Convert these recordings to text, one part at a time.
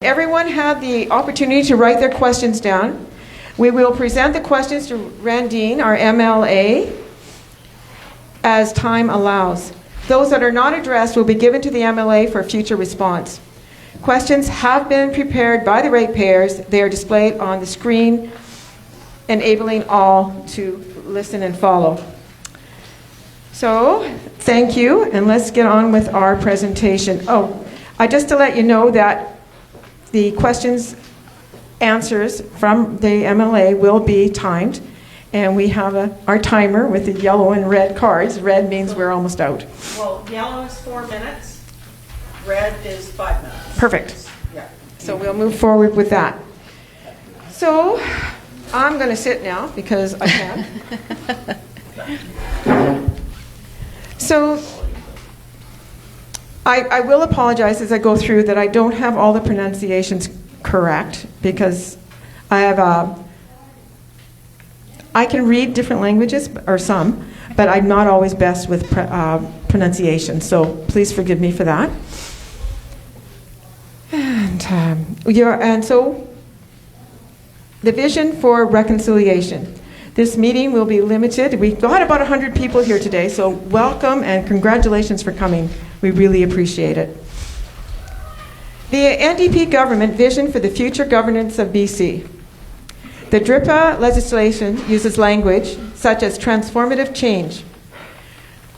Everyone had the opportunity to write their questions down. We will present the questions to Randene, our MLA, as time allows. Those that are not addressed will be given to the MLA for future response. Questions have been prepared by the ratepayers. They are displayed on the screen, enabling all to listen and follow. So, thank you, and let's get on with our presentation. Just to let you know that the questions, answers from the MLA will be timed, and we have our timer with the yellow and red cards. Red means we're almost out. Well, yellow is 4 minutes, red is 5 minutes. Perfect. Yeah. So we'll move forward with that. So I'm going to sit now because I can. So I will apologize as I go through that I don't have all the pronunciations correct, because I can read different languages, or some, but I'm not always best with pronunciation, so please forgive me for that. And so the vision for reconciliation. This meeting will be limited. We've got about 100 people here today, so welcome and congratulations for coming. We really appreciate it. The NDP government vision for the future governance of BC. The DRIPA legislation uses language such as transformative change,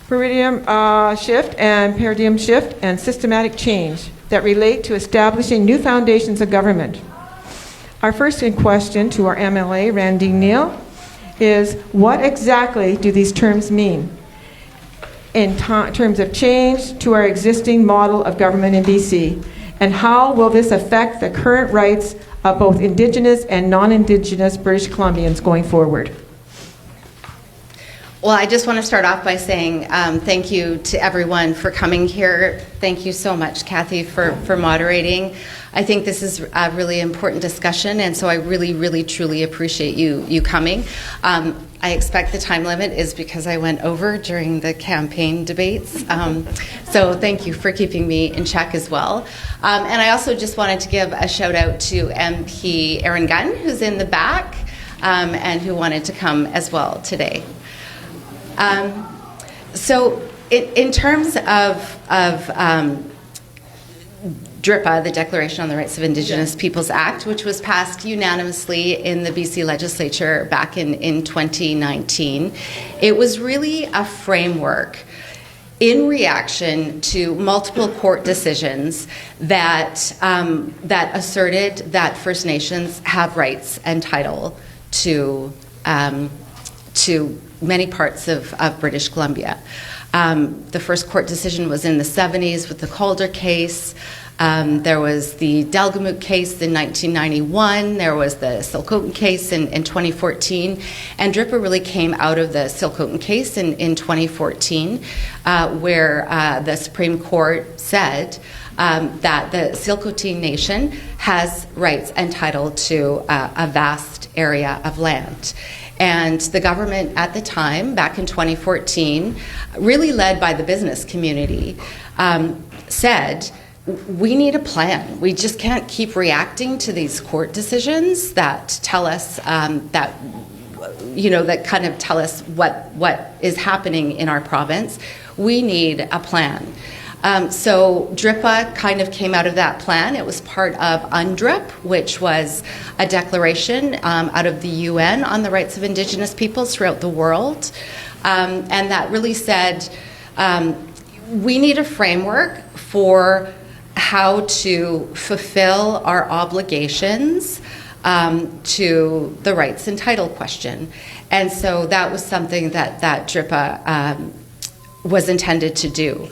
paradigm shift and systematic change that relate to establishing new foundations of government. Our first question to our MLA, Randene, is what exactly do these terms mean in terms of change to our existing model of government in BC, and how will this affect the current rights of both Indigenous and non-Indigenous British Columbians going forward? Well, I just want to start off by saying thank you to everyone for coming here. Thank you so much, Kathy, for moderating. I think this is a really important discussion, and so I really, really, truly appreciate you coming. I expect the time limit is because I went over during the campaign debates. So thank you for keeping me in check as well. And I also just wanted to give a shout out to MP Aaron Gunn, who's in the back, and who wanted to come as well today. So in terms of DRIPA, the Declaration on the Rights of Indigenous Peoples Act, which was passed unanimously in the BC legislature back in 2019, it was really a framework in reaction to multiple court decisions that asserted that First Nations have rights and title to many parts of British Columbia. The first court decision was in the 70s with the Calder case. There was the Delgamuukw case in 1991. There was the Silcotin case in 2014. And DRIPA really came out of the Silcotin case in 2014, where the Supreme Court said that the Silcotin Nation has rights and title to a vast area of land. And the government at the time, back in 2014, really led by the business community, said, we need a plan. We just can't keep reacting to these court decisions that tell us that kind of tell us what is happening in our province. We need a plan. So DRIPA kind of came out of that plan. It was part of UNDRIP, which was a declaration out of the UN on the rights of Indigenous peoples throughout the world. And that really said we need a framework for how to fulfill our obligations to the rights and title question. And so that was something that DRIPA was intended to do.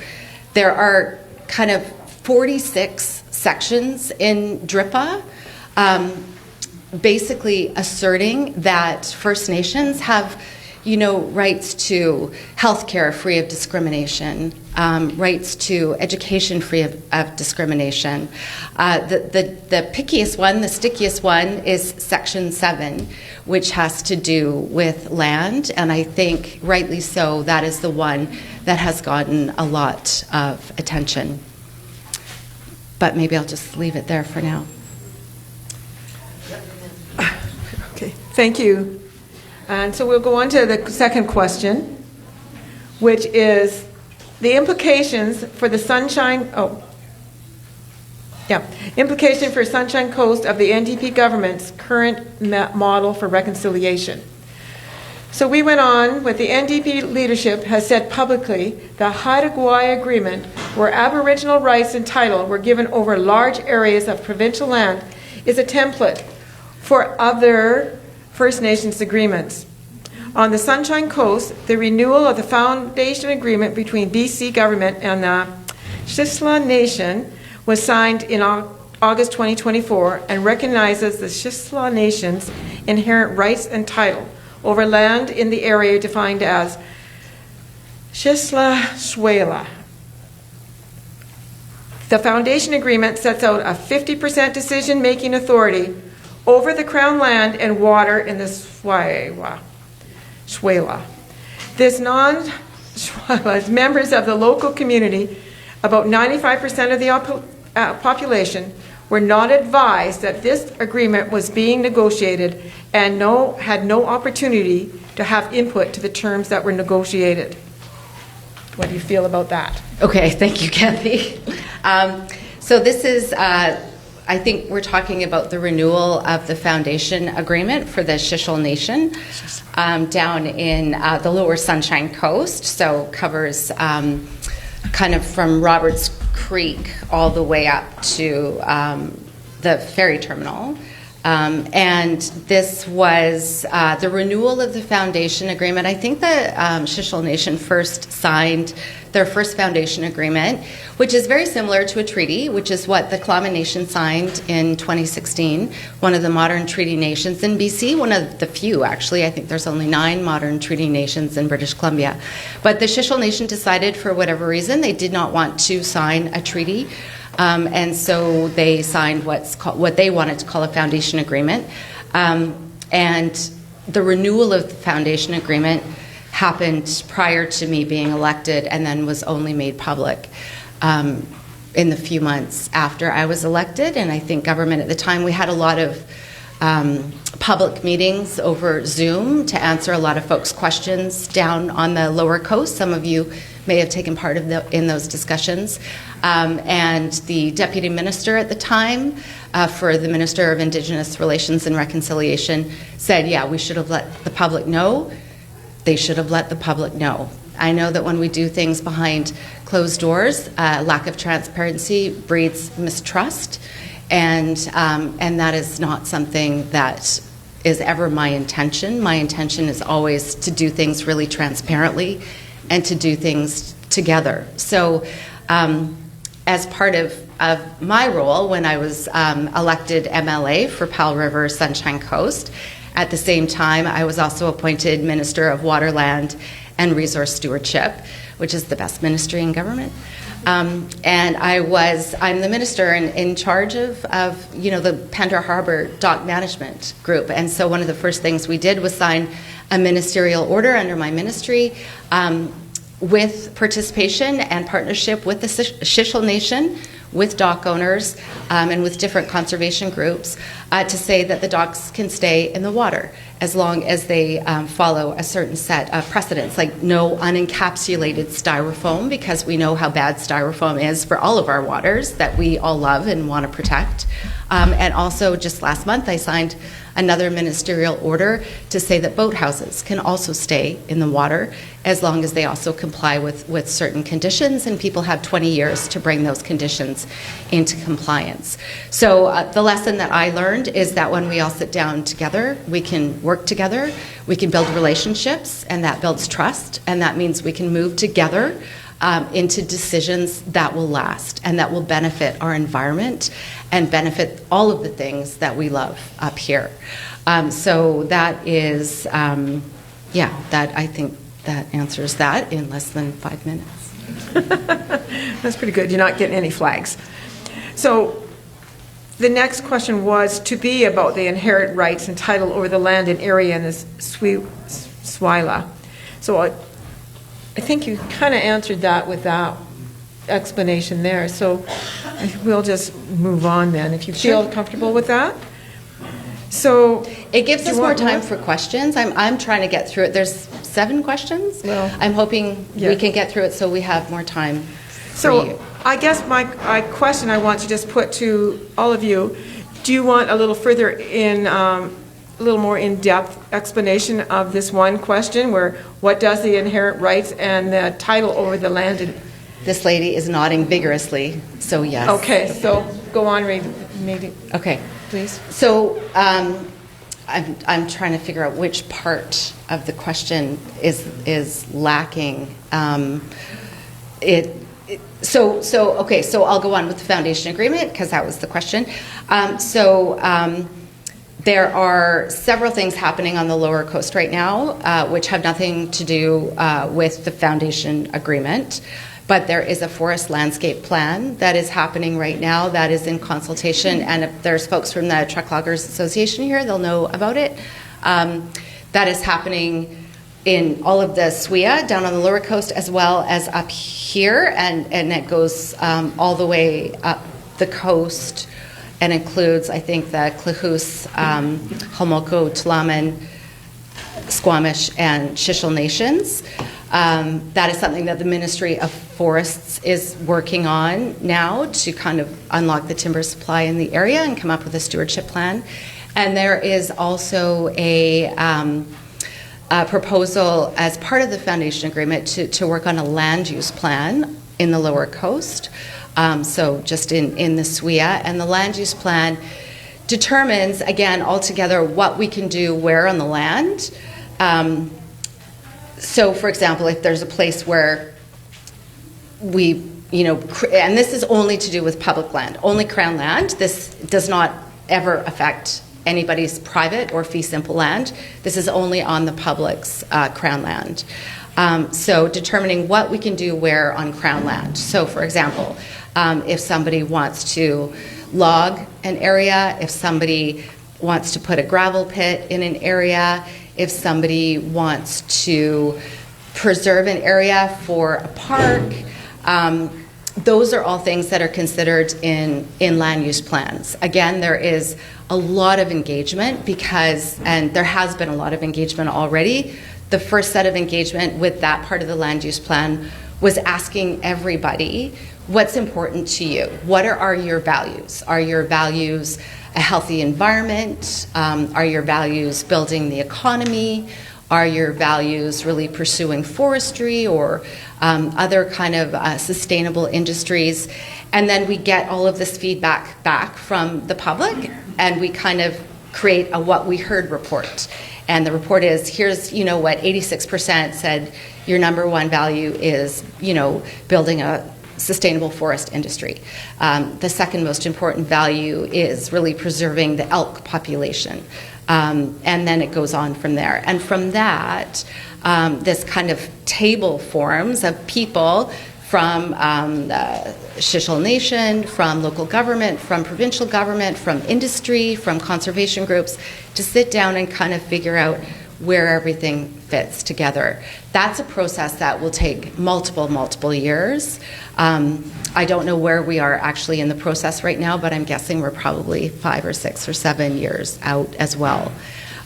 There are kind of 46 sections in DRIPA, basically asserting that First Nations have, rights to healthcare free of discrimination, rights to education free of discrimination. The pickiest one, the stickiest one, is Section 7, which has to do with land, and I think rightly so, that is the one that has gotten a lot of attention. But maybe I'll just leave it there for now. Thank you. And so we'll go on to the second question, which is the implications for the implication for Sunshine Coast of the NDP government's current model for reconciliation. So we went on with the NDP leadership has said publicly the Haida Gwaii Agreement, where Aboriginal rights and title were given over large areas of provincial land, is a template for other First Nations agreements. On the Sunshine Coast, the renewal of the Foundation Agreement between BC government and the Shistla Nation was signed in August 2024 and recognizes the Shistla Nation's inherent rights and title over land in the area defined as Shistla Shwela. The Foundation Agreement sets out a 50% decision-making authority over the Crown land and water in the Shwela. This non-Shwela members of the local community, about 95% of the population, were not advised that this agreement was being negotiated and had no opportunity to have input to the terms that were negotiated. What do you feel about that? Okay, thank you, Kathy. So this is, I think we're talking about the renewal of the Foundation Agreement for the Shishel Nation down in the Lower Sunshine Coast, so covers kind of from Roberts Creek all the way up to the ferry terminal. And this was the renewal of the Foundation Agreement. I think the Shishel Nation first signed their first Foundation Agreement, which is very similar to a treaty, which is what the Klama Nation signed in 2016, one of the modern treaty nations in BC, one of the few, actually. I think there's only 9 modern treaty nations in British Columbia. But the Shishel Nation decided, for whatever reason, they did not want to sign a treaty. And so they signed what they wanted to call a Foundation Agreement. And the renewal of the Foundation Agreement happened prior to me being elected and then was only made public in the few months after I was elected. And I think government at the time, we had a lot of public meetings over Zoom to answer a lot of folks' questions down on the lower coast. Some of you may have taken part in those discussions. And the deputy minister at the time for the Minister of Indigenous Relations and Reconciliation said, yeah, we should have let the public know. They should have let the public know. I know that when we do things behind closed doors, lack of transparency breeds mistrust, and that is not something that is ever my intention. My intention is always to do things really transparently and to do things together. So as part of my role when I was elected MLA for Powell River Sunshine Coast, at the same time I was also appointed Minister of Water, Land and Resource Stewardship, which is the best ministry in government. And I'm the minister in charge of the Pandora Harbor Dock Management Group. And so one of the first things we did was sign a ministerial order under my ministry with participation and partnership with the Shishel Nation, with dock owners, and with different conservation groups to say that the docks can stay in the water as long as they follow a certain set of precedents, like no unencapsulated styrofoam, because we know how bad styrofoam is for all of our waters that we all love and want to protect. And also, just last month, I signed another ministerial order to say that boathouses can also stay in the water as long as they also comply with certain conditions, and people have 20 years to bring those conditions into compliance. So the lesson that I learned is that when we all sit down together, we can work together, we can build relationships, and that builds trust, and that means we can move together into decisions that will last and that will benefit our environment and benefit all of the things that we love up here. So that is, that I think that answers that in less than 5 minutes. That's pretty good. You're not getting any flags. So the next question was to be about the inherent rights and title over the land and area in this Swila. So I think you kind of answered that with that explanation there. So we'll just move on then, if you feel comfortable with that. So It gives do you us more want time for questions. I'm trying to get through it. There's 7 questions. Well, I'm hoping yeah. we can get through it so we have more time for So you. I guess my question I want to just put to all of you, do you want a little further in, a little more in-depth explanation of this one question where what does the inherent rights and the title over the land? This lady is nodding vigorously, so yes. Okay, so go on, maybe, Okay. please. So I'm trying to figure out which part of the question is lacking. So I'll go on with the foundation agreement because that was the question. There are several things happening on the Lower Coast right now, which have nothing to do with the foundation agreement. But there is a forest landscape plan that is happening right now that is in consultation. And if there's folks from the Truck Loggers Association here, they'll know about it. That is happening in all of the SWIA down on the Lower Coast as well as up here. And it goes all the way up the coast and includes, I think, the Klahoose, Homoko, Tla'amin, Squamish, and Shishel nations. That is something that the Ministry of Forests is working on now to kind of unlock the timber supply in the area and come up with a stewardship plan. And there is also a proposal as part of the foundation agreement to work on a land use plan in the Lower Coast. So just in the SWIA. And the land use plan determines, again, altogether what we can do where on the land. So, for example, if there's a place where we, and this is only to do with public land, only Crown land. This does not ever affect anybody's private or fee simple land. This is only on the public's Crown land. So determining what we can do where on Crown land. So, for example, if somebody wants to log an area, if somebody wants to put a gravel pit in an area, if somebody wants to preserve an area for a park, those are all things that are considered in land use plans. Again, there is a lot of engagement and there has been a lot of engagement already. The first set of engagement with that part of the land use plan was asking everybody, what's important to you? What are your values? Are your values a healthy environment? Are your values building the economy? Are your values really pursuing forestry or other kind of sustainable industries? And then we get all of this feedback back from the public, and we kind of create a what we heard report. And the report is, here's, what 86% said your number one value is, building a sustainable forest industry. The second most important value is really preserving the elk population. And then it goes on from there. And from that, this kind of table forms of people from the Shishel Nation, from local government, from provincial government, from industry, from conservation groups, to sit down and kind of figure out where everything fits together. That's a process that will take multiple years. I don't know where we are actually in the process right now, but I'm guessing we're probably 5 or 6 or 7 years out as well.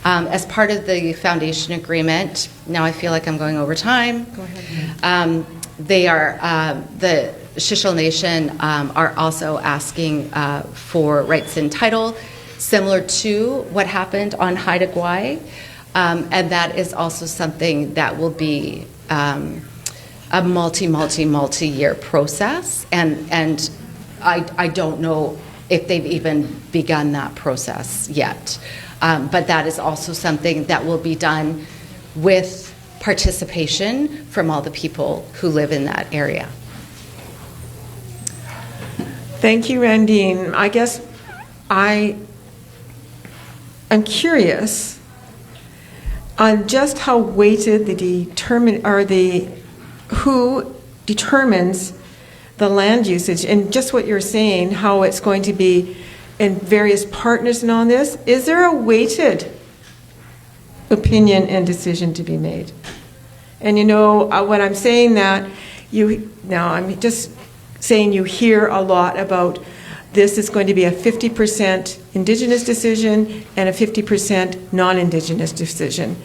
As part of the foundation agreement, now I feel like I'm going over time. Go ahead. They are, the Shishel Nation are also asking for rights and title, similar to what happened on Haida Gwaii. And that is also something that will be a multi-year process. And I don't know if they've even begun that process yet. But that is also something that will be done with participation from all the people who live in that area. Thank you, Randene. I guess I'm curious on just how weighted who determines the land usage, and just what you're saying, how it's going to be in various partners and on this. Is there a weighted opinion and decision to be made? And when I'm saying that, I'm just saying you hear a lot about this is going to be a 50% Indigenous decision and a 50% non-Indigenous decision.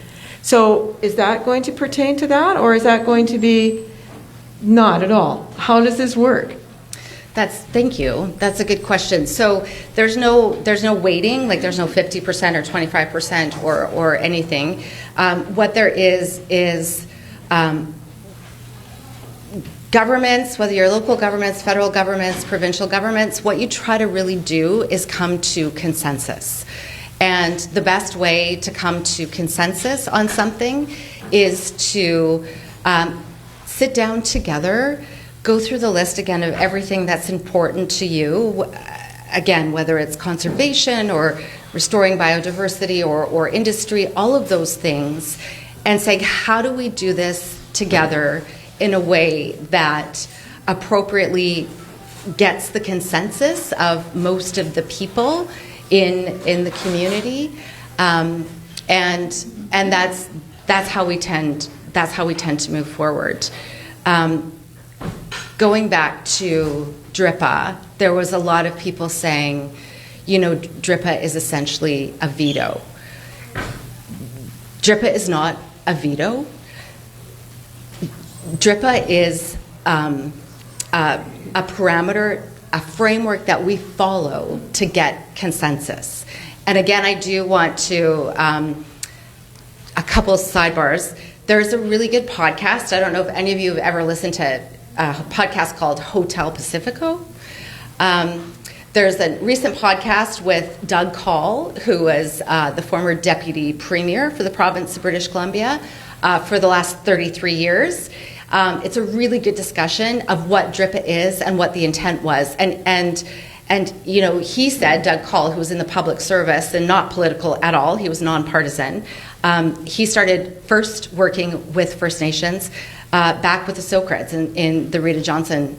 So is that going to pertain to that, or is that going to be not at all? How does this work? Thank you. That's a good question. So there's no weighting, like there's no 50% or 25% or anything. What there is governments, whether you're local governments, federal governments, provincial governments, what you try to really do is come to consensus. And the best way to come to consensus on something is to sit down together, go through the list again of everything that's important to you, again, whether it's conservation or restoring biodiversity or industry, all of those things, and say, how do we do this together in a way that appropriately gets the consensus of most of the people in the community, and that's how we tend to move forward. Going back to DRIPA, there was a lot of people saying, DRIPA is essentially a veto. DRIPA is not a veto. DRIPA is a parameter, a framework that we follow to get consensus. And again, I do want to, a couple of sidebars. There's a really good podcast. I don't know if any of you have ever listened to a podcast called Hotel Pacifico. There's a recent podcast with Doug Call, who was the former deputy premier for the province of British Columbia for the last 33 years. It's a really good discussion of what DRIPA is and what the intent was. And he said, Doug Call, who was in the public service and not political at all, he was nonpartisan, he started first working with First Nations back with the Socreds in the Rita Johnson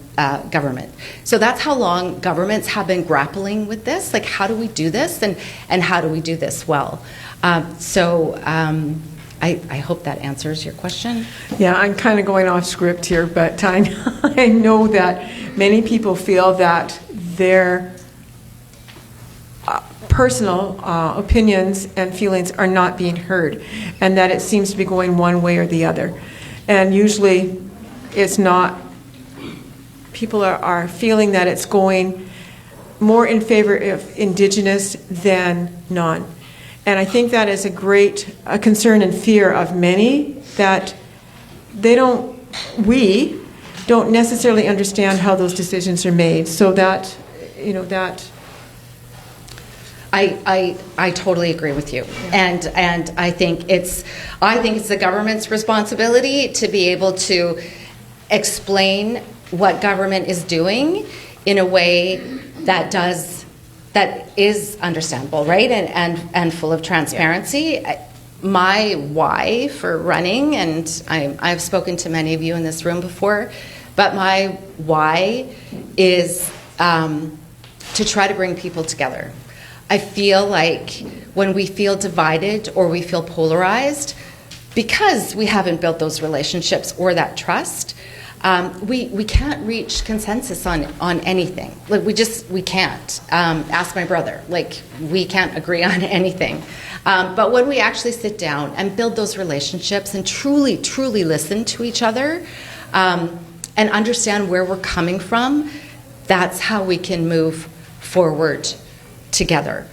government. So that's how long governments have been grappling with this. Like, how do we do this, and how do we do this well? I hope that answers your question. Yeah, I'm kind of going off script here, but I know that many people feel that their personal opinions and feelings are not being heard, and that it seems to be going one way or the other. And usually it's not. People are feeling that it's going more in favor of Indigenous than non. And I think that is a concern and fear of many, that we don't necessarily understand how those decisions are made. So that, I totally agree with you, and I think it's the government's responsibility to be able to explain what government is doing in a way that is understandable, right, and full of transparency. Yeah. My why for running, and I've spoken to many of you in this room before, but my why is to try to bring people together. I feel like when we feel divided or we feel polarized, because we haven't built those relationships or that trust, we can't reach consensus on anything. Like we can't. Ask my brother. Like, we can't agree on anything. But when we actually sit down and build those relationships and truly, truly listen to each other and understand where we're coming from, that's how we can move forward together.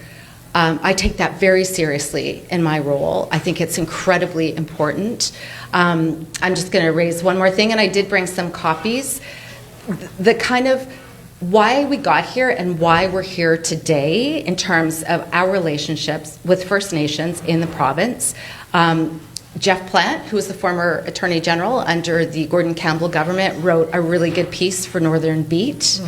I take that very seriously in my role. I think it's incredibly important. I'm just going to raise one more thing, and I did bring some copies. The kind of why we got here and why we're here today in terms of our relationships with First Nations in the province. Jeff Plant, who was the former Attorney General under the Gordon Campbell government, wrote a really good piece for Northern Beat,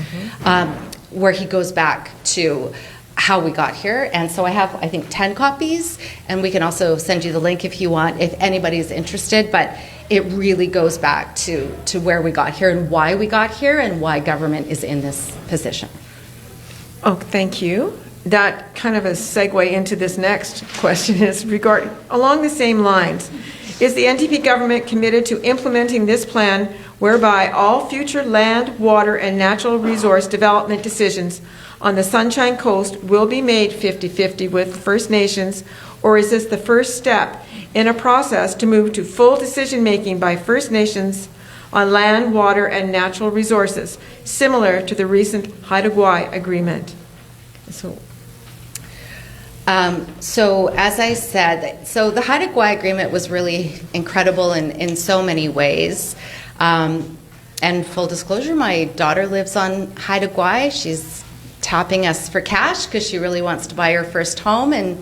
where he goes back to how we got here. And so I have, I think, 10 copies, and we can also send you the link if you want, if anybody's interested. But it really goes back to where we got here and why we got here and why government is in this position. Oh, thank you. That kind of a segue into this next question is along the same lines. Is the NDP government committed to implementing this plan whereby all future land, water, and natural resource development decisions on the Sunshine Coast will be made 50-50 with First Nations, or is this the first step in a process to move to full decision-making by First Nations on land, water, and natural resources, similar to the recent Haida Gwaii agreement? So as I said, so the Haida Gwaii agreement was really incredible in so many ways. And full disclosure, my daughter lives on Haida Gwaii. She's tapping us for cash because she really wants to buy her first home, and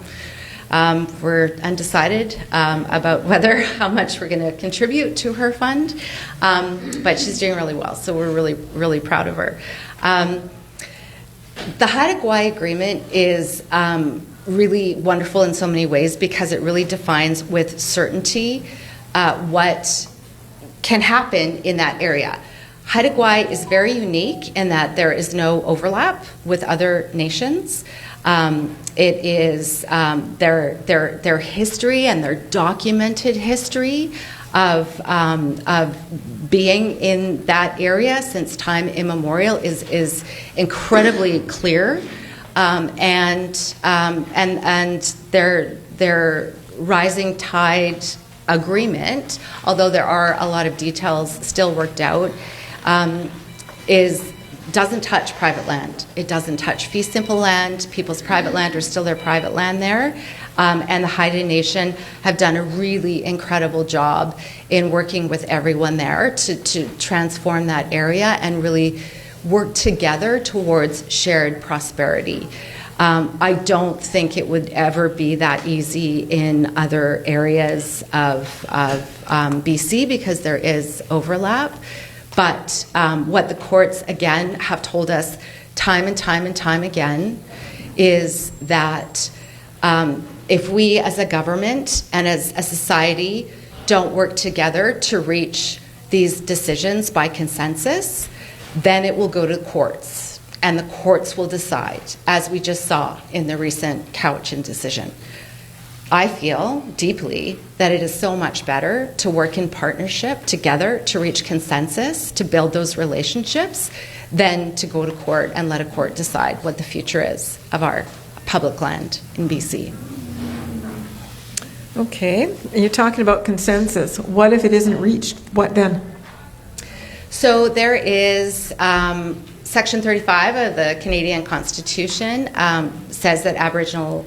we're undecided about how much we're going to contribute to her fund. But she's doing really well, so we're really, really proud of her. The Haida Gwaii agreement is really wonderful in so many ways because it really defines with certainty what can happen in that area. Haida Gwaii is very unique in that there is no overlap with other nations. It is their history and their documented history of being in that area since time immemorial is incredibly clear, and their rising tide agreement, although there are a lot of details still worked out, doesn't touch private land. It doesn't touch fee simple land. People's private land are still their private land there. And the Haida Nation have done a really incredible job in working with everyone there to transform that area and really work together towards shared prosperity. I don't think it would ever be that easy in other areas of BC because there is overlap. But what the courts, again, have told us time and time and time again is that if we as a government and as a society don't work together to reach these decisions by consensus, then it will go to the courts, and the courts will decide, as we just saw in the recent Cowichan decision. I feel deeply that it is so much better to work in partnership together to reach consensus, to build those relationships, than to go to court and let a court decide what the future is of our public land in BC. Okay, and you're talking about consensus. What if it isn't reached? What then? So there is Section 35 of the Canadian Constitution says that Aboriginal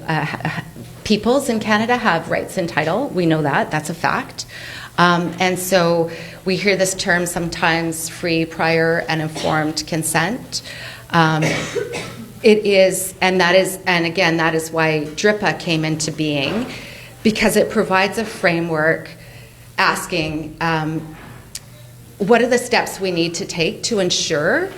peoples in Canada have rights and title. We know that. That's a fact. And so we hear this term sometimes, free, prior, and informed consent. It is, and again, that is why DRIPA came into being, because it provides a framework asking what are the steps we need to take to ensure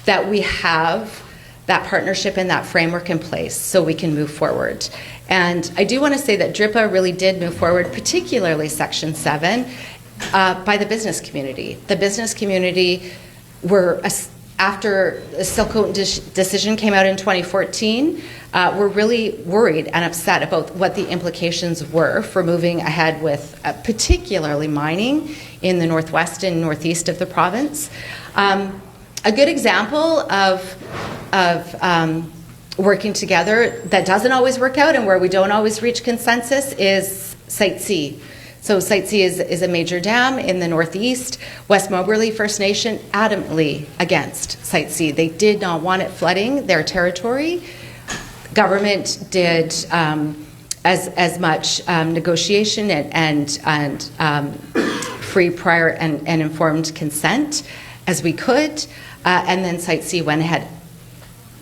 that we have that partnership and that framework in place so we can move forward. And I do want to say that DRIPA really did move forward, particularly Section 7, by the business community. The business community were, after the Silcoat decision came out in 2014, were really worried and upset about what the implications were for moving ahead with particularly mining in the northwest and northeast of the province. A good example of working together that doesn't always work out and where we don't always reach consensus is Site C. So Site C is a major dam in the northeast. West Moberly First Nation adamantly against Site C. They did not want it flooding their territory. Government did as much negotiation and free, prior, and informed consent as we could, and then Site C went ahead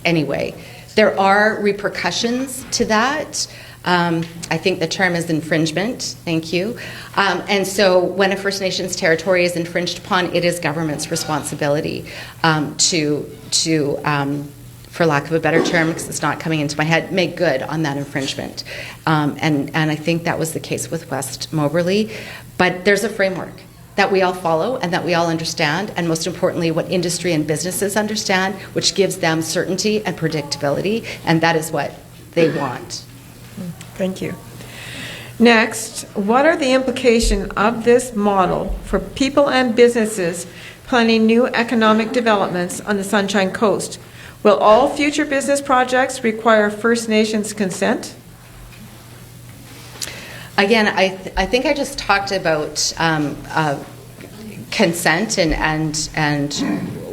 anyway. There are repercussions to that. I think the term is infringement. Thank you. And so when a First Nations territory is infringed upon, it is government's responsibility to for lack of a better term, because it's not coming into my head, make good on that infringement. And I think that was the case with West Moberly. But there's a framework that we all follow and that we all understand, and most importantly, what industry and businesses understand, which gives them certainty and predictability, and that is what they want. Thank you. Next, what are the implications of this model for people and businesses planning new economic developments on the Sunshine Coast? Will all future business projects require First Nations consent? Again, I think I just talked about consent and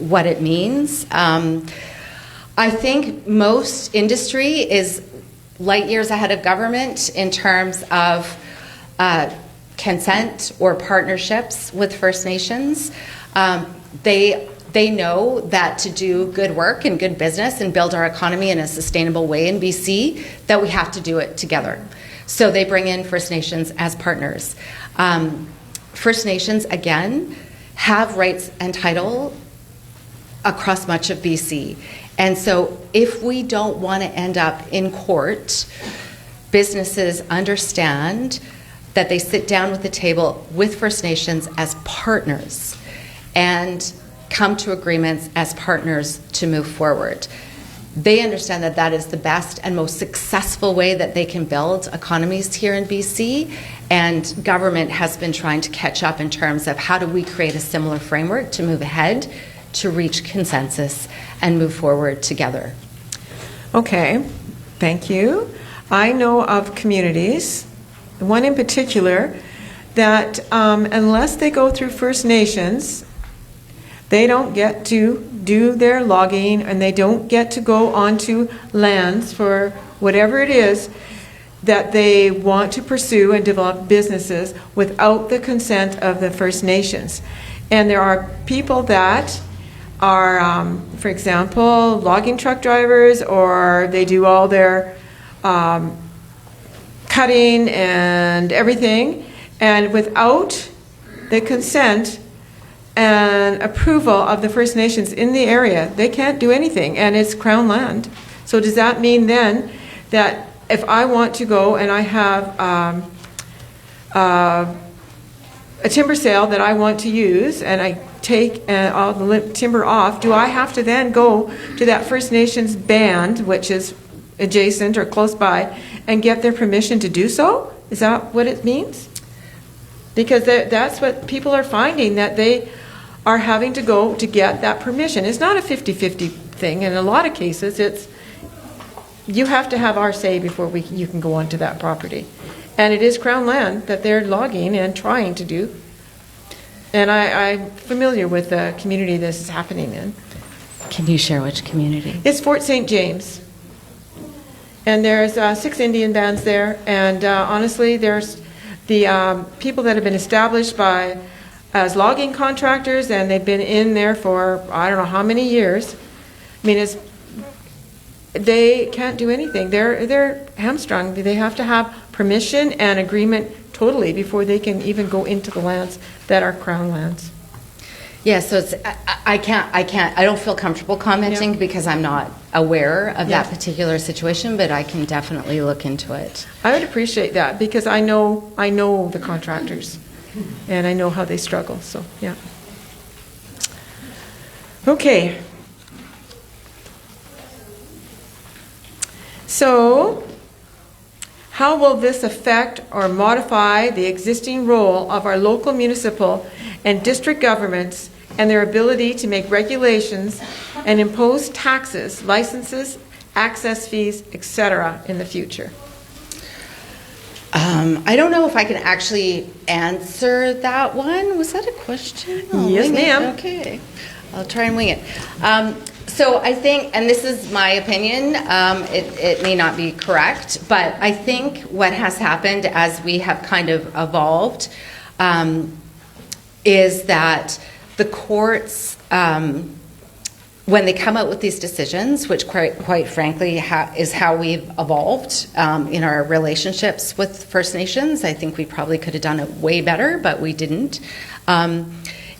what it means. I think most industry is light years ahead of government in terms of consent or partnerships with First Nations. They know that to do good work and good business and build our economy in a sustainable way in BC, that we have to do it together. So they bring in First Nations as partners. First Nations, again, have rights and title across much of BC. And so if we don't want to end up in court, businesses understand that they sit down with the table with First Nations as partners and come to agreements as partners to move forward. They understand that that is the best and most successful way that they can build economies here in BC, and government has been trying to catch up in terms of how do we create a similar framework to move ahead, to reach consensus and move forward together. Okay, thank you. I know of communities, one in particular, that unless they go through First Nations, they don't get to do their logging, and they don't get to go onto lands for whatever it is that they want to pursue and develop businesses without the consent of the First Nations. And there are people that are, for example, logging truck drivers, or they do all their cutting and everything, and without the consent and approval of the First Nations in the area, they can't do anything, and it's Crown land. So does that mean then that if I want to go and I have a timber sale that I want to use, and I take all the timber off, do I have to then go to that First Nations band, which is adjacent or close by, and get their permission to do so? Is that what it means? Because that's what people are finding, that they are having to go to get that permission. It's not a 50-50 thing. In a lot of cases, it's you have to have our say before you can go onto that property. And it is Crown land that they're logging and trying to do. And I'm familiar with the community this is happening in. Can you share which community? It's Fort St. James. And there's 6 Indian bands there. And honestly, there's the people that have been established as logging contractors, and they've been in there for I don't know how many years. I mean, they can't do anything. They're hamstrung. They have to have permission and agreement totally before they can even go into the lands that are Crown lands. Yeah, so it's I don't feel comfortable commenting because I'm not aware of that particular situation, but I can definitely look into it. I would appreciate that, because I know the contractors and I know how they struggle. So yeah. Okay. So how will this affect or modify the existing role of our local, municipal, and district governments and their ability to make regulations and impose taxes, licenses, access fees, etc. in the future? I don't know if I can actually answer that one. Was that a question? Yes, ma'am. Okay. I'll try and wing it. So I think, and this is my opinion, it may not be correct, but I think what has happened as we have kind of evolved is that the courts, when they come out with these decisions, which quite frankly is how we've evolved in our relationships with First Nations, I think we probably could have done it way better, but we didn't,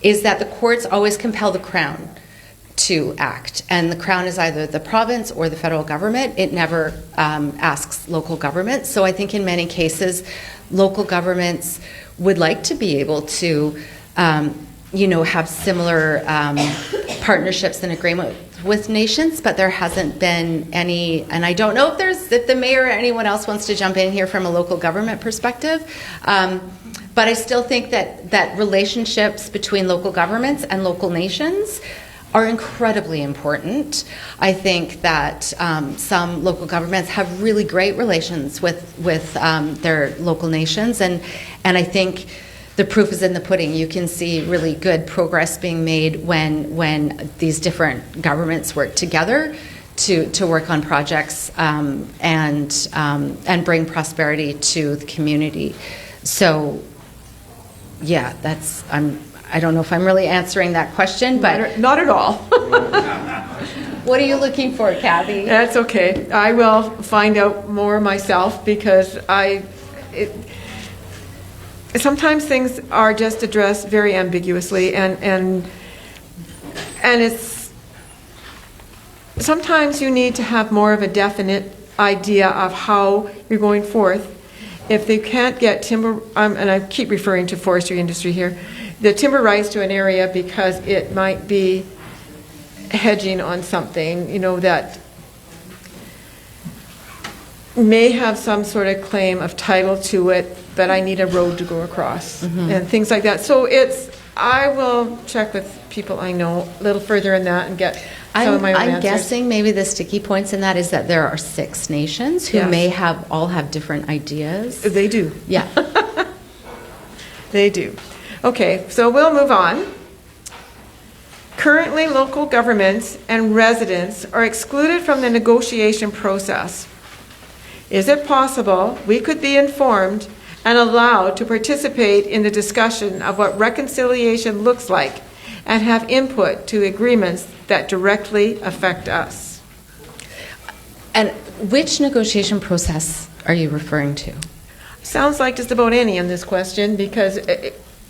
is that the courts always compel the Crown to act. And the Crown is either the province or the federal government. It never asks local governments. So I think in many cases, local governments would like to be able to have similar partnerships and agreement with nations, but there hasn't been any, and I don't know if the mayor or anyone else wants to jump in here from a local government perspective, but I still think that relationships between local governments and local nations are incredibly important. I think that some local governments have really great relations with their local nations, and I think the proof is in the pudding. You can see really good progress being made when these different governments work together to work on projects and bring prosperity to the community. So, yeah, I don't know if I'm really answering that question, but Not at all. what are you looking for, Kathy? That's okay. I will find out more myself because sometimes things are just addressed very ambiguously, and it's sometimes you need to have more of a definite idea of how you're going forth. If they can't get timber, and I keep referring to forestry industry here, the timber rights to an area because it might be hedging on something, that may have some sort of claim of title to it, but I need a road to go across and things like that. So I will check with people I know a little further in that and get some of my own I'm answers. guessing maybe the sticky points in that is that there are 6 nations who Yes. may all have different ideas. They do. Yeah. They do. Okay, so we'll move on. Currently, local governments and residents are excluded from the negotiation process. Is it possible we could be informed and allowed to participate in the discussion of what reconciliation looks like and have input to agreements that directly affect us? And which negotiation process are you referring to? Sounds like just about any in this question because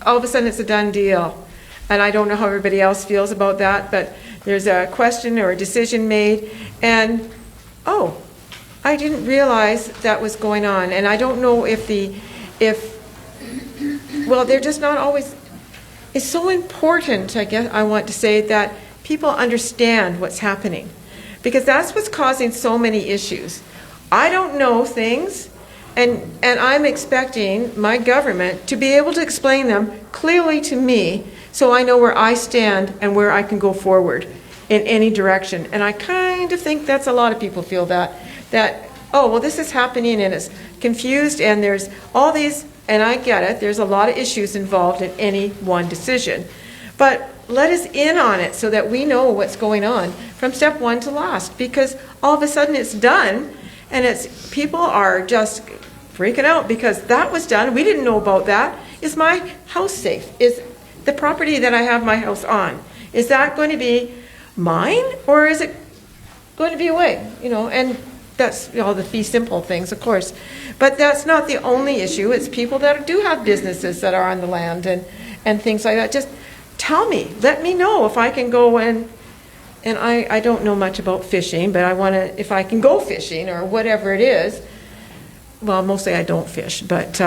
all of a sudden it's a done deal. And I don't know how everybody else feels about that, but there's a question or a decision made and, oh, I didn't realize that was going on. And I don't know well, they're just not always, it's so important, I guess I want to say, that people understand what's happening. Because that's what's causing so many issues. I don't know things, and I'm expecting my government to be able to explain them clearly to me so I know where I stand and where I can go forward in any direction. And I kind of think that's a lot of people feel that, oh, well, this is happening and it's confused and there's all these, and I get it, there's a lot of issues involved in any one decision. But let us in on it so that we know what's going on from step 1 to last, because all of a sudden it's done and people are just freaking out because that was done. We didn't know about that. Is my house safe? Is the property that I have my house on, is that going to be mine or is it going to be away? And that's all the fee simple things, of course. But that's not the only issue. It's people that do have businesses that are on the land and things like that. Just tell me, let me know if I can go and I don't know much about fishing, but I want to, if I can go fishing or whatever it is. Well, mostly I don't fish, but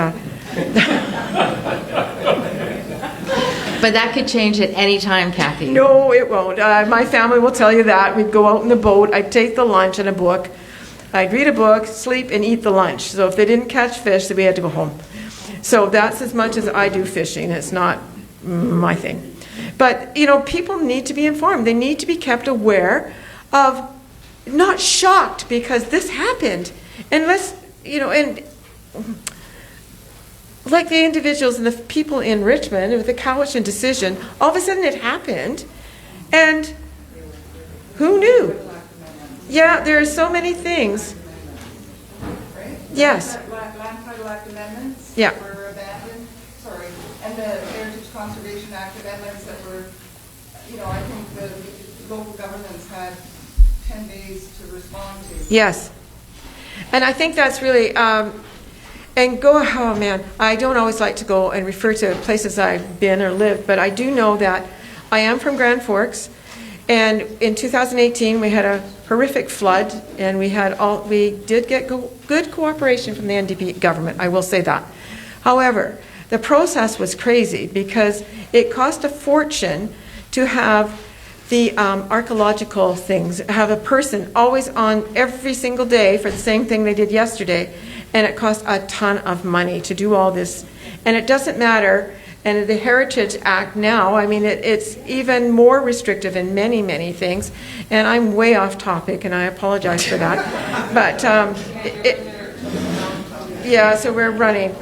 But that could change at any time, Kathy. no, it won't. My family will tell you that. We'd go out in the boat. I'd take the lunch and a book. I'd read a book, sleep, and eat the lunch. So if they didn't catch fish, then we had to go home. So that's as much as I do fishing. It's not my thing. But, people need to be informed. They need to be kept aware of, not shocked because this happened. Unless, and like the individuals and the people in Richmond with the Cowichan decision, all of a sudden it happened. And who knew? Yeah, there are so many things. Yes. Land Title Act amendments Yeah. were abandoned, and the Heritage Conservation Act amendments that were, I think the local governments had 10 days to respond to. Yes. And I think that's really, oh man, I don't always like to go and refer to places I've been or lived, but I do know that I am from Grand Forks, and in 2018 we had a horrific flood, and we did get good cooperation from the NDP government, I will say that. However, the process was crazy because it cost a fortune to have the archaeological things, have a person always on every single day for the same thing they did yesterday, and it cost a ton of money to do all this. And it doesn't matter, And the Heritage Act now, I mean, it's even more restrictive in many, many things. And I'm way off topic, and I apologize for that. But, yeah, so we're running.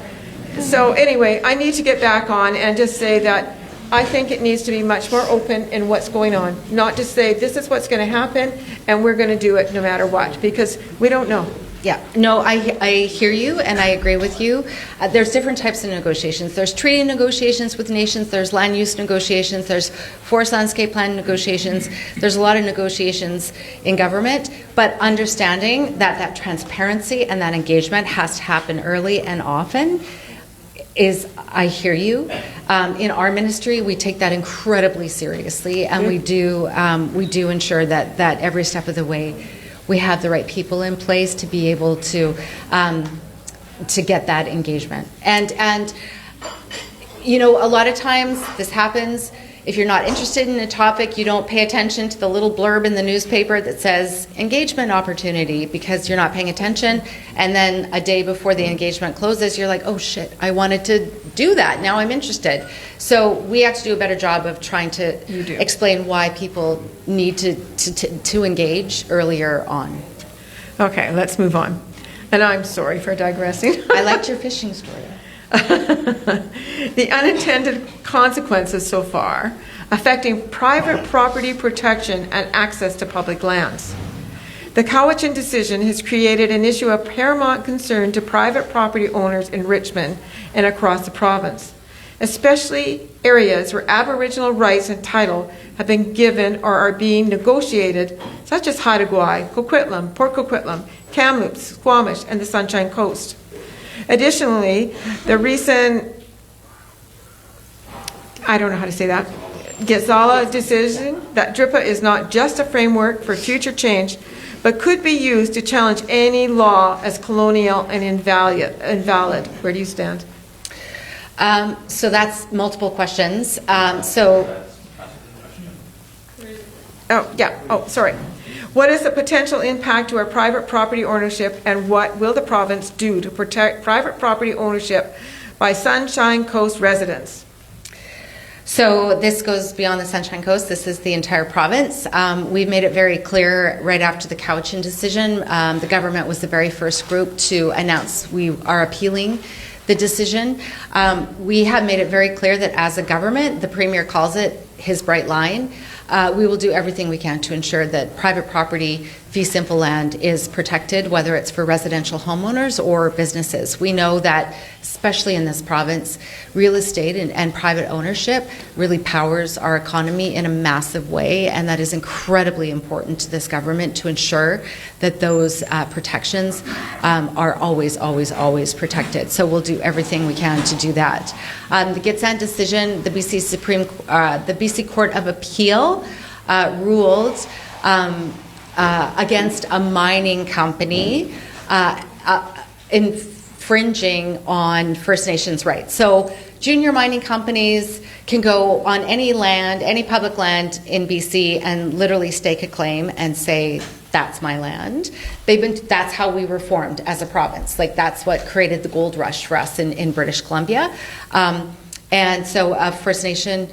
So anyway, I need to get back on and just say that I think it needs to be much more open in what's going on. Not just say, this is what's going to happen, and we're going to do it no matter what, because we don't know. Yeah, no, I hear you and I agree with you. There's different types of negotiations. There's treaty negotiations with nations, there's land use negotiations, there's forest landscape plan negotiations. There's a lot of negotiations in government, but understanding that that transparency and that engagement has to happen early and often is, I hear you. In our ministry, we take that incredibly seriously, and we do ensure that every step of the way we have the right people in place to be able to get that engagement. And you know, a lot of times this happens. If you're not interested in a topic, you don't pay attention to the little blurb in the newspaper that says engagement opportunity because you're not paying attention. And then a day before the engagement closes, you're like, oh shit, I wanted to do that. Now I'm interested. So we have to do a better job of trying to explain why people need to engage earlier on. Okay, let's move on. And I'm sorry for digressing. I liked your fishing story. The unintended consequences so far affecting private property protection and access to public lands. The Cowichan decision has created an issue of paramount concern to private property owners in Richmond and across the province, especially areas where Aboriginal rights and title have been given or are being negotiated, such as Haida Gwaii, Coquitlam, Port Coquitlam, Kamloops, Squamish, and the Sunshine Coast. Additionally, the recent, I don't know how to say that, Gazala decision that DRIPA is not just a framework for future change, but could be used to challenge any law as colonial and invalid. Where do you stand? So that's multiple questions. Sorry. What is the potential impact to our private property ownership, and what will the province do to protect private property ownership by Sunshine Coast residents? So this goes beyond the Sunshine Coast. This is the entire province. We've made it very clear right after the Cowichan decision. The government was the very first group to announce we are appealing the decision. We have made it very clear that as a government, the Premier calls it his bright line. We will do everything we can to ensure that private property, fee simple land, is protected, whether it's for residential homeowners or businesses. We know that, especially in this province, real estate and private ownership really powers our economy in a massive way, and that is incredibly important to this government to ensure that those protections are always, always, always protected. So we'll do everything we can to do that. The Gitsan decision, the BC Court of Appeal ruled against a mining company infringing on First Nations rights. So junior mining companies can go on any land, any public land in BC, and literally stake a claim and say, that's my land. That's how we were formed as a province. Like, that's what created the gold rush for us in British Columbia. And so First Nation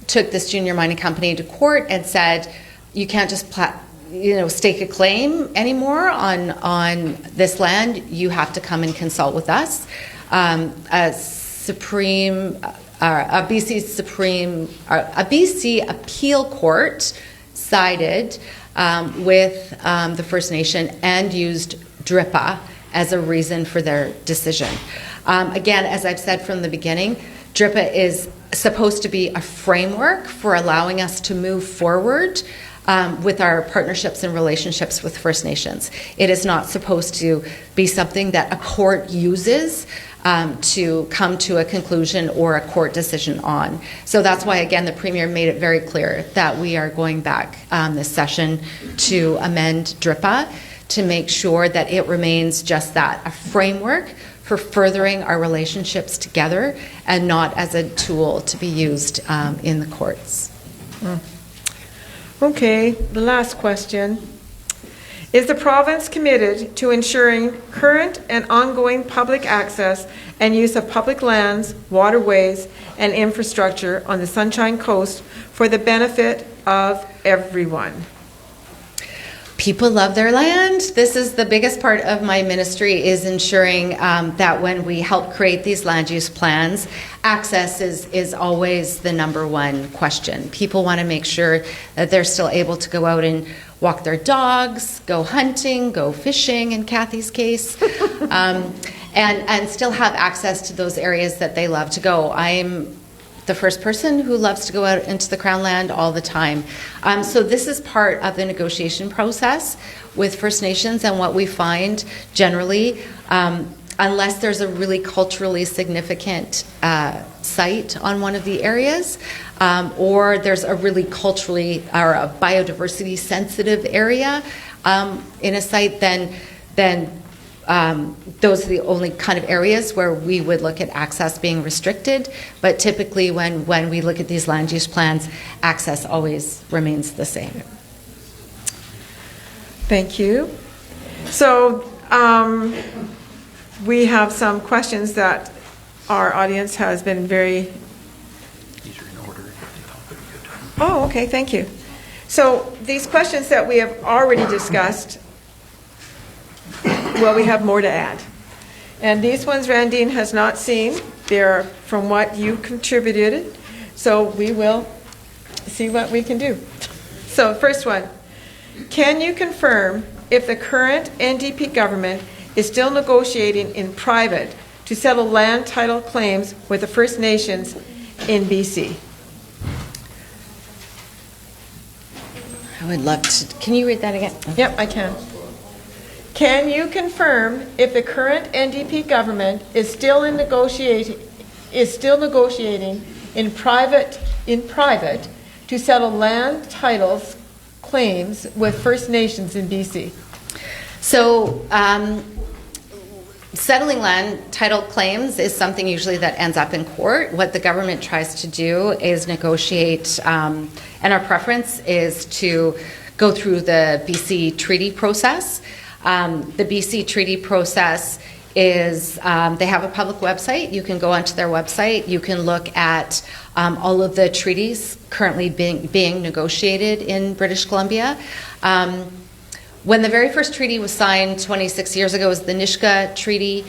took this junior mining company to court and said, you can't just stake a claim anymore on this land. You have to come and consult with us. A BC appeal court sided with the First Nation and used DRIPA as a reason for their decision. Again, as I've said from the beginning, DRIPA is supposed to be a framework for allowing us to move forward with our partnerships and relationships with First Nations. It is not supposed to be something that a court uses to come to a conclusion or a court decision on. So that's why, again, the Premier made it very clear that we are going back this session to amend DRIPA to make sure that it remains just that, a framework for furthering our relationships together and not as a tool to be used in the courts. Okay, the last question. Is the province committed to ensuring current and ongoing public access and use of public lands, waterways, and infrastructure on the Sunshine Coast for the benefit of everyone? People love their land. This is the biggest part of my ministry, is ensuring that when we help create these land use plans, access is always the number one question. People want to make sure that they're still able to go out and walk their dogs, go hunting, go fishing in Kathy's case, and still have access to those areas that they love to go. I'm the first person who loves to go out into the Crown land all the time. So this is part of the negotiation process with First Nations, and what we find generally, unless there's a really culturally significant site on one of the areas, or there's a really culturally or a biodiversity sensitive area in a site, then those are the only kind of areas where we would look at access being restricted. But typically when we look at these land use plans, access always remains the same. Thank you. So we have some questions that our audience has been very... These are in order. Oh, okay, thank you. So these questions that we have already discussed, well, we have more to add. And these ones Randene has not seen. They're from what you contributed. So we will see what we can do. So first one, can you confirm if the current NDP government is still negotiating in private to settle land title claims with the First Nations in BC? I would love to. Can you read that again? Yep, I can. Can you confirm if the current NDP government is still negotiating in private to settle land titles claims with First Nations in BC? So settling land title claims is something usually that ends up in court. What the government tries to do is negotiate, and our preference is to go through the BC treaty process. The BC treaty process is, they have a public website. You can go onto their website. You can look at all of the treaties currently being negotiated in British Columbia. When the very first treaty was signed 26 years ago, it was the Nisga'a Treaty.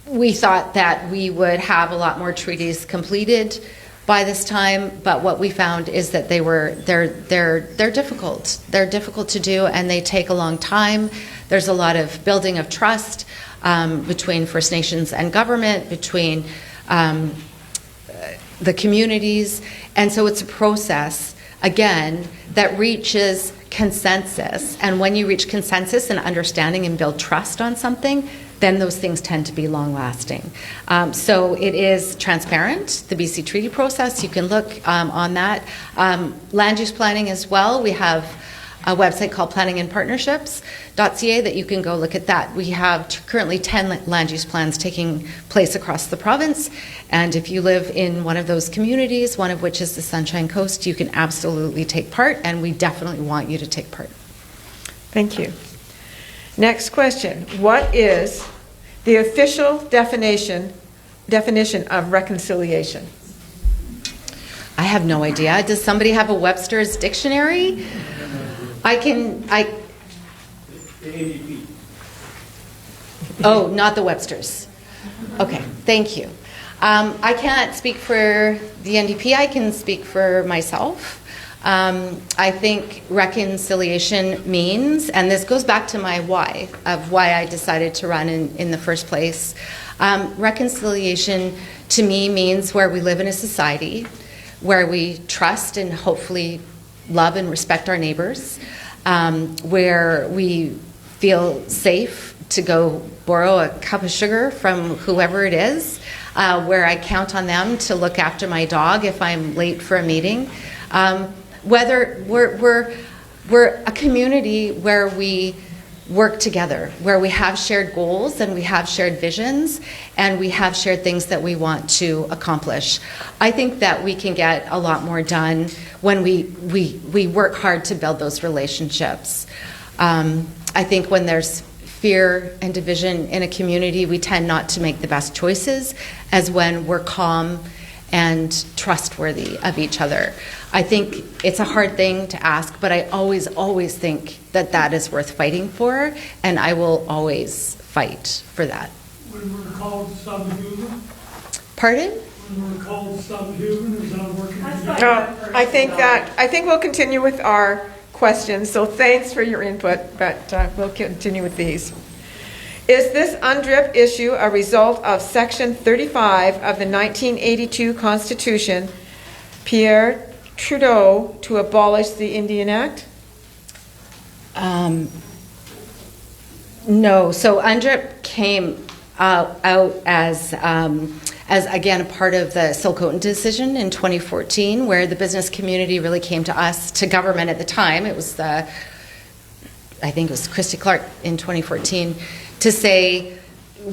We thought that we would have a lot more treaties completed by this time, but what we found is that they're difficult. They're difficult to do, and they take a long time. There's a lot of building of trust between First Nations and government, between the communities, and so it's a process, again, that reaches consensus. And when you reach consensus and understanding and build trust on something, then those things tend to be long-lasting. So it is transparent, the BC treaty process. You can look on that. Land use planning as well. We have a website called planningandpartnerships.ca that you can go look at that. We have currently 10 land use plans taking place across the province. And if you live in one of those communities, one of which is the Sunshine Coast, you can absolutely take part, and we definitely want you to take part. Thank you. Next question. What is the official definition of reconciliation? I have no idea. Does somebody have a Webster's dictionary? Oh, not the Webster's. Okay, thank you. I can't speak for the NDP. I can speak for myself. I think reconciliation means, and this goes back to my why, of why I decided to run in the first place. Reconciliation to me means where we live in a society where we trust and hopefully love and respect our neighbors, where we feel safe to go borrow a cup of sugar from whoever it is, where I count on them to look after my dog if I'm late for a meeting. Whether we're a community where we work together, where we have shared goals and we have shared visions and we have shared things that we want to accomplish. I think that we can get a lot more done when we work hard to build those relationships. I think when there's fear and division in a community, we tend not to make the best choices as when we're calm and trustworthy of each other. I think it's a hard thing to ask, but I always, always think that that is worth fighting for, and I will always fight for that. When we're called subhuman, Pardon? when we're called subhuman, is that working? No, I think we'll continue with our questions, so thanks for your input, but we'll continue with these. Is this UNDRIP issue a result of Section 35 of the 1982 Constitution, Pierre Trudeau, to abolish the Indian Act? No. So UNDRIP came out as again a part of the Silcotin decision in 2014, where the business community really came to us, to government at the time. It was I think it was Christy Clark in 2014, to say,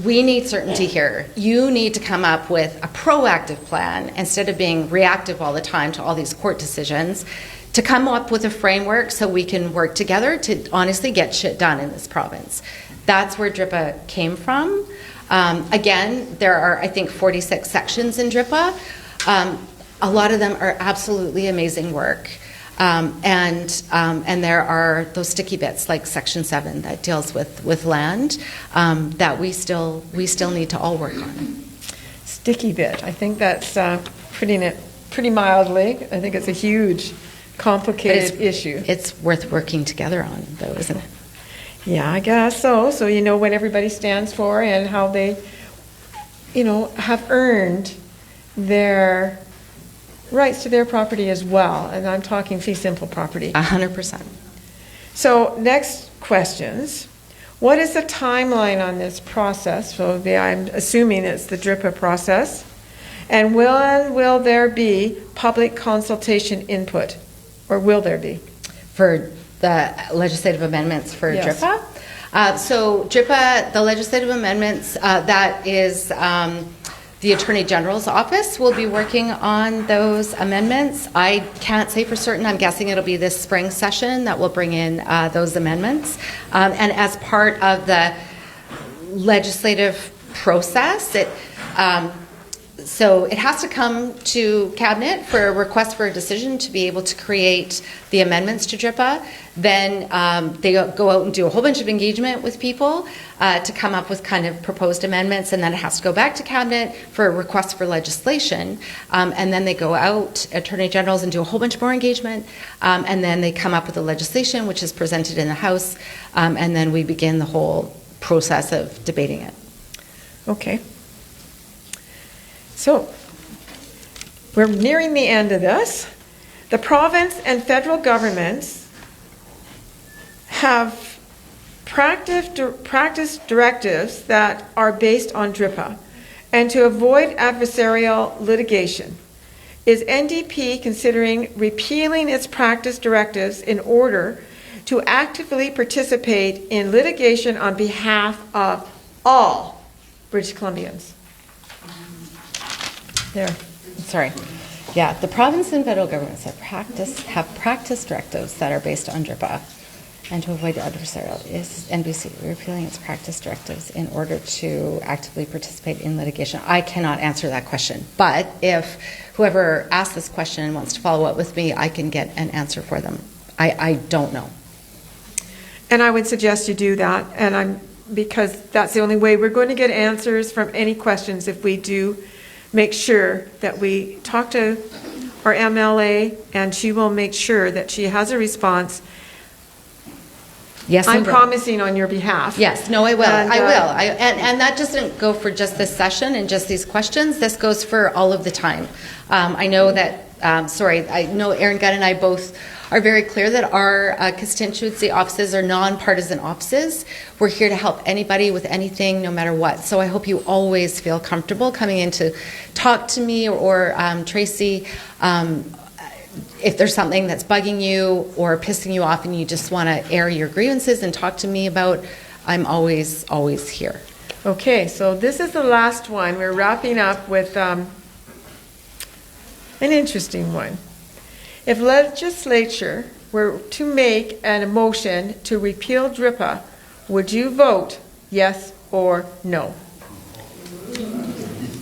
we need certainty here. You need to come up with a proactive plan instead of being reactive all the time to all these court decisions, to come up with a framework so we can work together to honestly get shit done in this province. That's where DRIPA came from. Again, there are, I think, 46 sections in DRIPA. A lot of them are absolutely amazing work. And there are those sticky bits like Section 7 that deals with land that we still need to all work on. Sticky bit. I think that's putting it pretty mildly. I think it's a huge, complicated issue. It's worth working together on, though, isn't it? Yeah, I guess so. So you know what everybody stands for and how they, have earned their rights to their property as well. And I'm talking fee simple property. 100%. So next questions. What is the timeline on this process? So I'm assuming it's the DRIPA process. And will there be public consultation input? Or will there be? For the legislative amendments for Yes. DRIPA. So DRIPA, the legislative amendments, that is the Attorney General's office will be working on those amendments. I can't say for certain. I'm guessing it'll be this spring session that will bring in those amendments. And as part of the legislative process, so it has to come to Cabinet for a request for a decision to be able to create the amendments to DRIPA. Then they go out and do a whole bunch of engagement with people to come up with kind of proposed amendments, and then it has to go back to Cabinet for a request for legislation. And then they go out, Attorney Generals, and do a whole bunch more engagement, and then they come up with the legislation, which is presented in the House, and then we begin the whole process of debating it. Okay. So, we're nearing the end of this. The province and federal governments have practice directives that are based on DRIPA, and to avoid adversarial litigation. Is NDP considering repealing its practice directives in order to actively participate in litigation on behalf of all British Columbians? There. Sorry. Yeah, the province and federal governments have practice directives that are based on DRIPA, and to avoid adversarial is NBC repealing its practice directives in order to actively participate in litigation. I cannot answer that question, but if whoever asked this question and wants to follow up with me, I can get an answer for them. I don't know. And I would suggest you do that, because that's the only way we're going to get answers from any questions if we do make sure that we talk to our MLA, and she will make sure that she has a response. Yes, I'm I will. promising on your behalf. Yes, no, I will. And, I will. And that doesn't go for just this session and just these questions. This goes for all of the time. I know that, I know Aaron Gunn and I both are very clear that our constituency offices are non-partisan offices. We're here to help anybody with anything, no matter what. So I hope you always feel comfortable coming in to talk to me or Tracy. If there's something that's bugging you or pissing you off and you just want to air your grievances and talk to me about, I'm always here. Okay, so this is the last one. We're wrapping up with an interesting one. If legislature were to make an motion to repeal DRIPA, would you vote yes or no?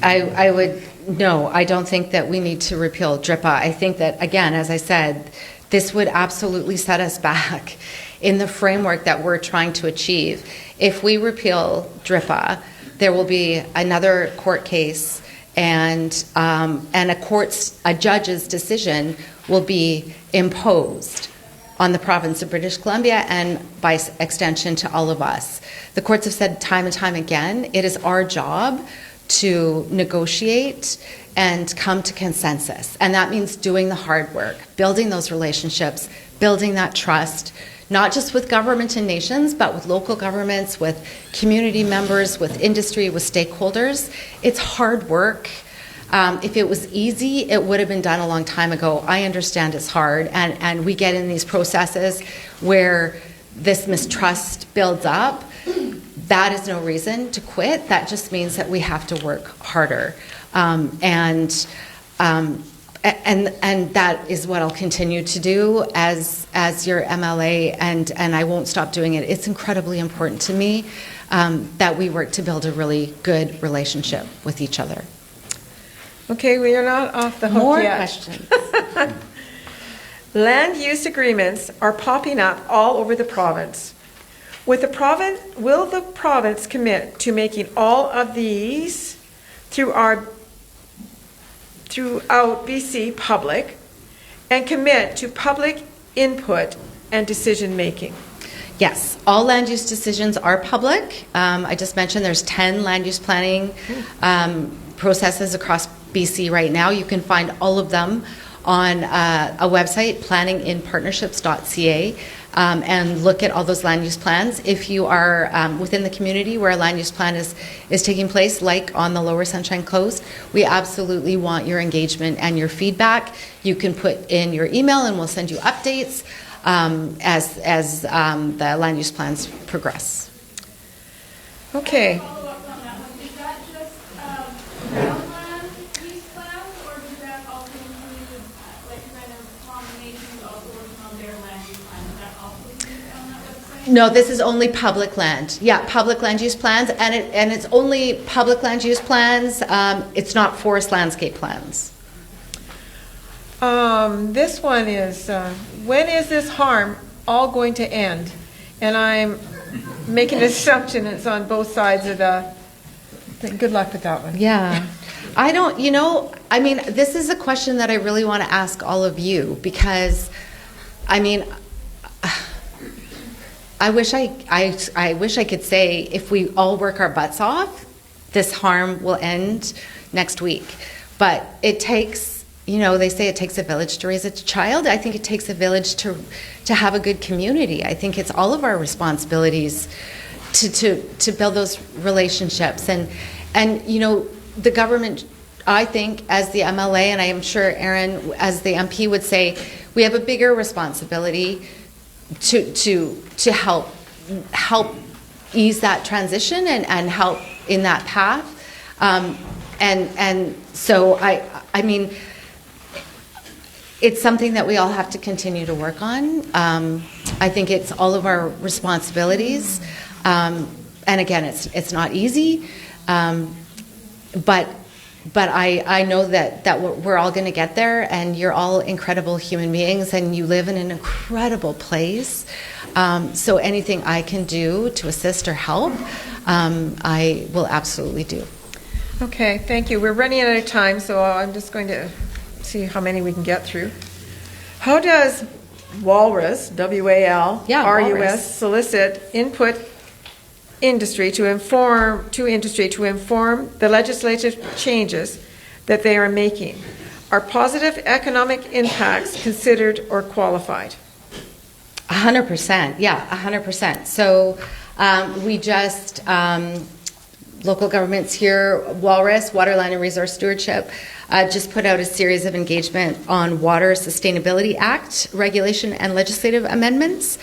I would, no, I don't think that we need to repeal DRIPA. I think that, again, as I said, this would absolutely set us back in the framework that we're trying to achieve. If we repeal DRIPA, there will be another court case, and a judge's decision will be imposed on the province of British Columbia and by extension to all of us. The courts have said time and time again, it is our job to negotiate and come to consensus. And that means doing the hard work, building those relationships, building that trust, not just with government and nations, but with local governments, with community members, with industry, with stakeholders. It's hard work. If it was easy, it would have been done a long time ago. I understand it's hard, and we get in these processes where this mistrust builds up. That is no reason to quit. That just means that we have to work harder. And that is what I'll continue to do as your MLA, and I won't stop doing it. It's incredibly important to me that we work to build a really good relationship with each other. Okay, we are not off the hook More yet. questions. Land use agreements are popping up all over the province. Will the province commit to making all of these throughout BC public and commit to public input and decision making? Yes, all land use decisions are public. I just mentioned there's 10 land use planning processes across BC right now. You can find all of them on a website, planninginpartnerships.ca, and look at all those land use plans. If you are within the community where a land use plan is taking place, like on the Lower Sunshine Coast, we absolutely want your engagement and your feedback. You can put in your email and we'll send you updates as the land use plans progress. Okay. Follow up on that one. Is that just ground land use plans, or does that also include, like, kind of combinations also working on their land use plans? Is that also included on that website? No, this is only public land. Yeah, public land use plans, and it's only public land use plans. It's not forest landscape plans. This one is, when is this harm all going to end? And I'm making an assumption it's on both sides of the, good luck with that one. Yeah. I don't, I mean, this is a question that I really want to ask all of you, because, I mean, I wish I could say if we all work our butts off, this harm will end next week. But it takes, they say it takes a village to raise a child. I think it takes a village to have a good community. I think it's all of our responsibilities to build those relationships. And the government, I think, as the MLA, and I am sure Aaron, as the MP, would say, we have a bigger responsibility to help ease that transition and help in that path. And so I mean, it's something that we all have to continue to work on. I think it's all of our responsibilities. And again, it's not easy, but I know that we're all going to get there, and you're all incredible human beings, and you live in an incredible place. So anything I can do to assist or help, I will absolutely do. Okay, thank you. We're running out of time, so I'm just going to see how many we can get through. How does Walrus, W-A-L-R-U-S, solicit input industry to inform the legislative changes that they are making? Are positive economic impacts considered or qualified? 100%, yeah, 100%. So we just, local governments here, Walrus, Water, Land and Resource Stewardship, just put out a series of engagement on Water Sustainability Act regulation and legislative amendments.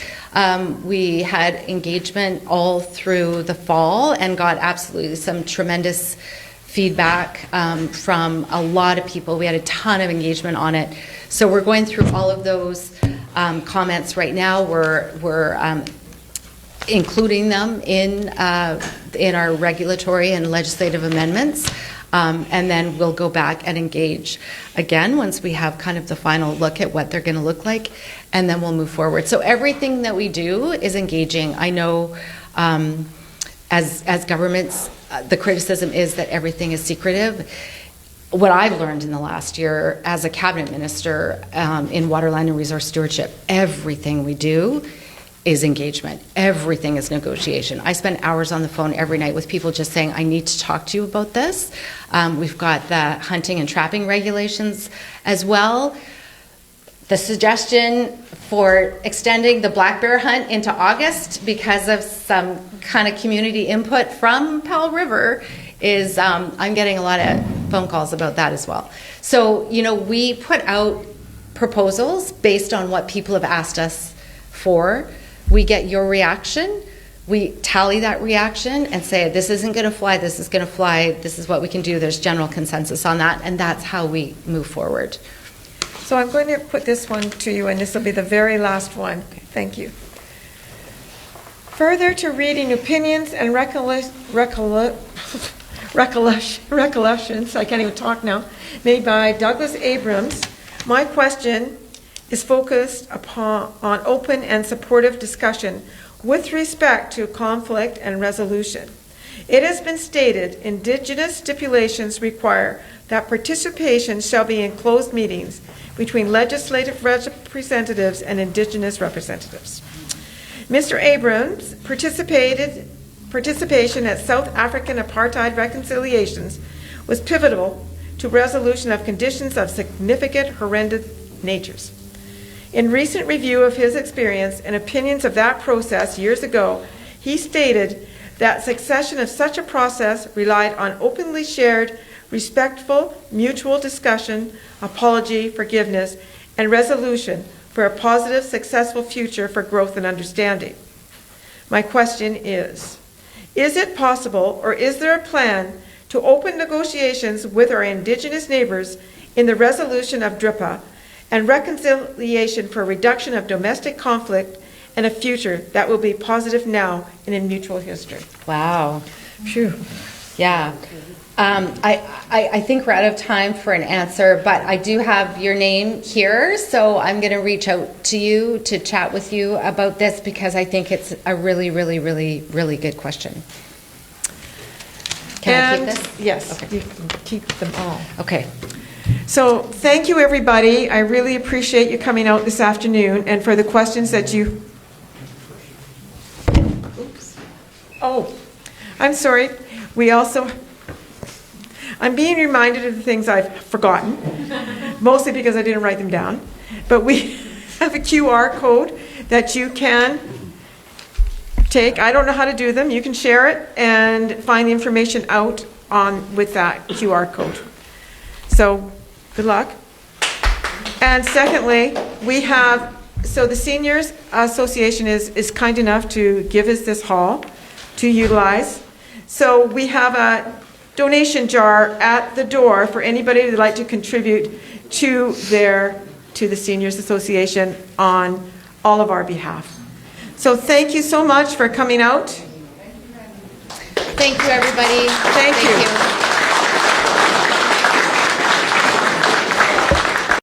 We had engagement all through the fall and got absolutely some tremendous feedback from a lot of people. We had a ton of engagement on it. So we're going through all of those comments right now. We're including them in our regulatory and legislative amendments. And then we'll go back and engage again once we have kind of the final look at what they're going to look like, and then we'll move forward. So everything that we do is engaging. I know as governments, the criticism is that everything is secretive. What I've learned in the last year as a cabinet minister in water, land, and resource stewardship, everything we do is engagement. Everything is negotiation. I spend hours on the phone every night with people just saying, I need to talk to you about this. We've got the hunting and trapping regulations as well. The suggestion for extending the black bear hunt into August because of some kind of community input from Powell River is, I'm getting a lot of phone calls about that as well. So, we put out proposals based on what people have asked us for. We get your reaction, we tally that reaction and say, this isn't going to fly, this is going to fly, this is what we can do, there's general consensus on that, and that's how we move forward. So I'm going to put this one to you, and this will be the very last one. Thank you. Further to reading opinions and recollections, I can't even talk now, made by Douglas Abrams, my question is focused on open and supportive discussion with respect to conflict and resolution. It has been stated Indigenous stipulations require that participation shall be in closed meetings between legislative representatives and Indigenous representatives. Mr. Abrams' participation at South African apartheid reconciliations was pivotal to resolution of conditions of significant horrendous natures. In recent review of his experience and opinions of that process years ago, he stated that succession of such a process relied on openly shared, respectful, mutual discussion, apology, forgiveness, and resolution for a positive, successful future for growth and understanding. My question is it possible, or is there a plan to open negotiations with our Indigenous neighbors in the resolution of DRIPA and reconciliation for reduction of domestic conflict and a future that will be positive now and in mutual history? Wow. Phew. Yeah. I think we're out of time for an answer, but I do have your name here, so I'm going to reach out to you to chat with you about this because I think it's a really, really, really, really good question. Can I keep this? Yes, Okay. you can keep them all. Okay. So thank you, everybody. I really appreciate you coming out this afternoon and for the questions that you... Oops. Oh, I'm sorry. We also... I'm being reminded of the things I've forgotten, mostly because I didn't write them down. But we have a QR code that you can take. I don't know how to do them. You can share it and find the information out with that QR code. So good luck. And secondly, we have, so the Seniors Association is kind enough to give us this hall to utilize. So we have a donation jar at the door for anybody who'd like to contribute to the Seniors Association on all of our behalf. So thank you so much for coming out. Thank you, everybody. Thank you.